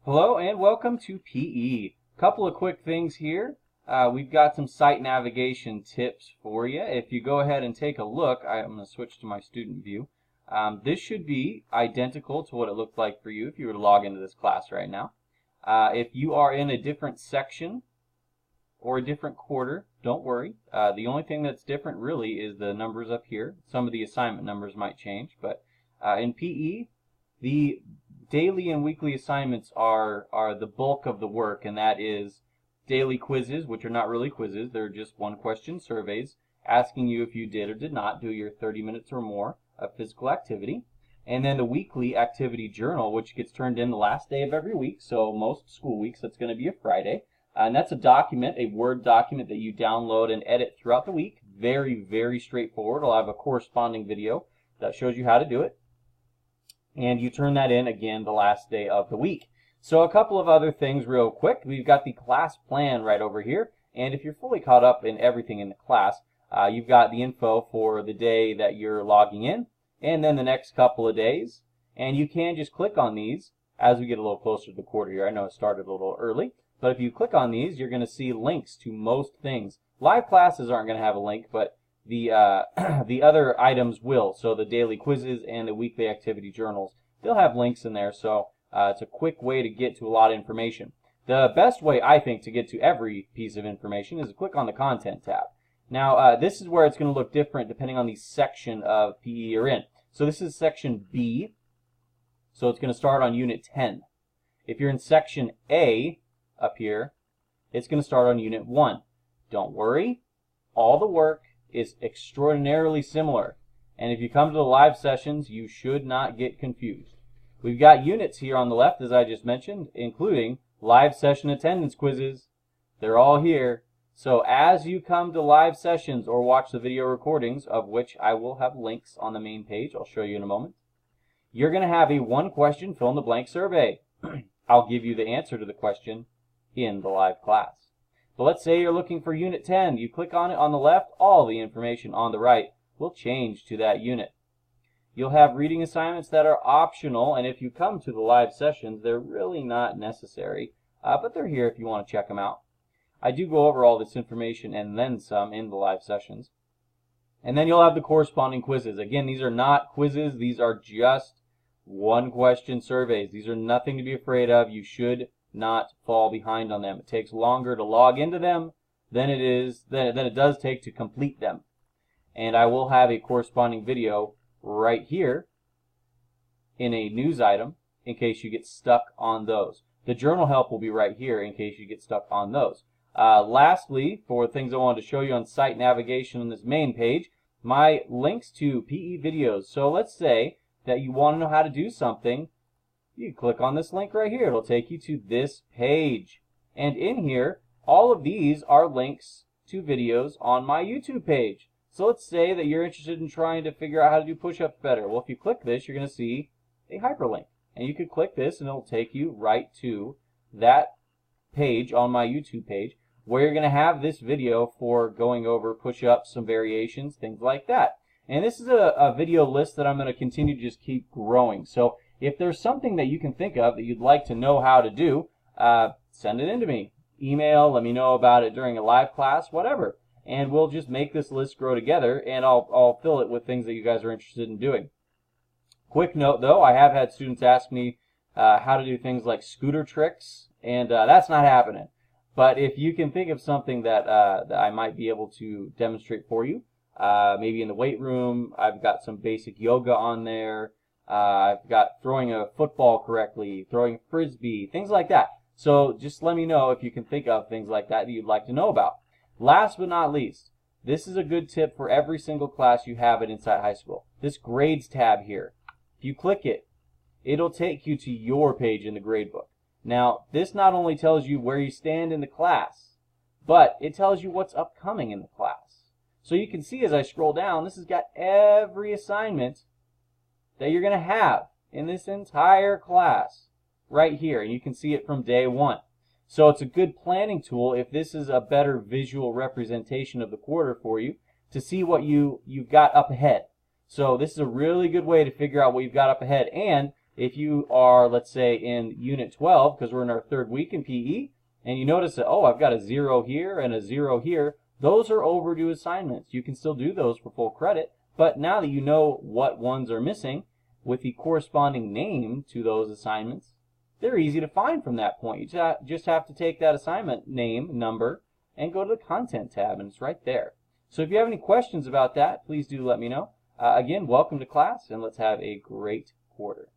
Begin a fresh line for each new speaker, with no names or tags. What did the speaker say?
Hello and welcome to PE. Couple of quick things here. We've got some site navigation tips for you. If you go ahead and take a look, I'm going to switch to my student view. This should be identical to what it looked like for you if you were to log into this class right now. If you are in a different section or a different quarter, don't worry. The only thing that's different really is the numbers up here. Some of the assignment numbers might change, but in PE, the daily and weekly assignments are the bulk of the work, and that is daily quizzes, which are not really quizzes. They're just one-question surveys asking you if you did or did not do your 30 minutes or more of physical activity. And then the weekly activity journal, which gets turned in the last day of every week, so most school weeks, that's going to be a Friday. And that's a document, a Word document that you download and edit throughout the week. Very, very straightforward. I'll have a corresponding video that shows you how to do it. And you turn that in again the last day of the week. So a couple of other things real quick. We've got the class plan right over here. And if you're fully caught up in everything in the class, you've got the info for the day that you're logging in and then the next couple of days. And you can just click on these as we get a little closer to the quarter here. I know it started a little early, but if you click on these, you're going to see links to most things. Live classes aren't going to have a link, but the other items will. So the daily quizzes and the weekly activity journals, they'll have links in there. So it's a quick way to get to a lot of information. The best way, I think, to get to every piece of information is to click on the Content tab. Now, this is where it's going to look different depending on the section of PE you're in. So this is Section B, so it's going to start on Unit 10. If you're in Section A up here, it's going to start on Unit 1. Don't worry, all the work is extraordinarily similar. And if you come to the live sessions, you should not get confused. We've got units here on the left, as I just mentioned, including live session attendance quizzes. They're all here. So as you come to live sessions or watch the video recordings, of which I will have links on the main page, I'll show you in a moment, you're going to have a one-question fill-in-the-blank survey. I'll give you the answer to the question in the live class. But let's say you're looking for Unit 10. You click on it on the left, all the information on the right will change to that unit. You'll have reading assignments that are optional, and if you come to the live sessions, they're really not necessary, but they're here if you want to check them out. I do go over all this information and then some in the live sessions. And then you'll have the corresponding quizzes. Again, these are not quizzes. These are just one-question surveys. These are nothing to be afraid of. You should not fall behind on them. It takes longer to log into them than it does take to complete them. And I will have a corresponding video right here in a news item in case you get stuck on those. The journal help will be right here in case you get stuck on those. Lastly, for things I wanted to show you on site navigation on this main page, my links to PE videos. So let's say that you want to know how to do something. You click on this link right here. It'll take you to this page. And in here, all of these are links to videos on my YouTube page. So let's say that you're interested in trying to figure out how to do push-ups better. Well, if you click this, you're going to see a hyperlink. And you could click this and it'll take you right to that page on my YouTube page where you're going to have this video for going over push-ups, some variations, things like that. And this is a video list that I'm going to continue to just keep growing. So if there's something that you can think of that you'd like to know how to do, send it in to me. Email, let me know about it during a live class, whatever. And we'll just make this list grow together, and I'll fill it with things that you guys are interested in doing. Quick note, though, I have had students ask me how to do things like scooter tricks, and that's not happening. But if you can think of something that I might be able to demonstrate for you, maybe in the weight room, I've got some basic yoga on there. I've got throwing a football correctly, throwing a frisbee, things like that. So just let me know if you can think of things like that you'd like to know about. Last but not least, this is a good tip for every single class you have at Insight High School. This grades tab here, if you click it, it'll take you to your page in the gradebook. Now, this not only tells you where you stand in the class, but it tells you what's upcoming in the class. So you can see as I scroll down, this has got every assignment that you're going to have in this entire class right here. And you can see it from day one. So it's a good planning tool if this is a better visual representation of the quarter for you to see what you've got up ahead. So this is a really good way to figure out what you've got up ahead. And If you are, let's say, in Unit 12, because we're in our third week in PE, and you notice that, oh, I've got a 0 here and a 0 here, those are overdue assignments. You can still do those for full credit, but now that you know what ones are missing with the corresponding name to those assignments, they're easy to find from that point. You just have to take that assignment name, number, and go to the Content tab, and it's right there. So if you have any questions about that, please do let me know. Again, welcome to class, and let's have a great quarter.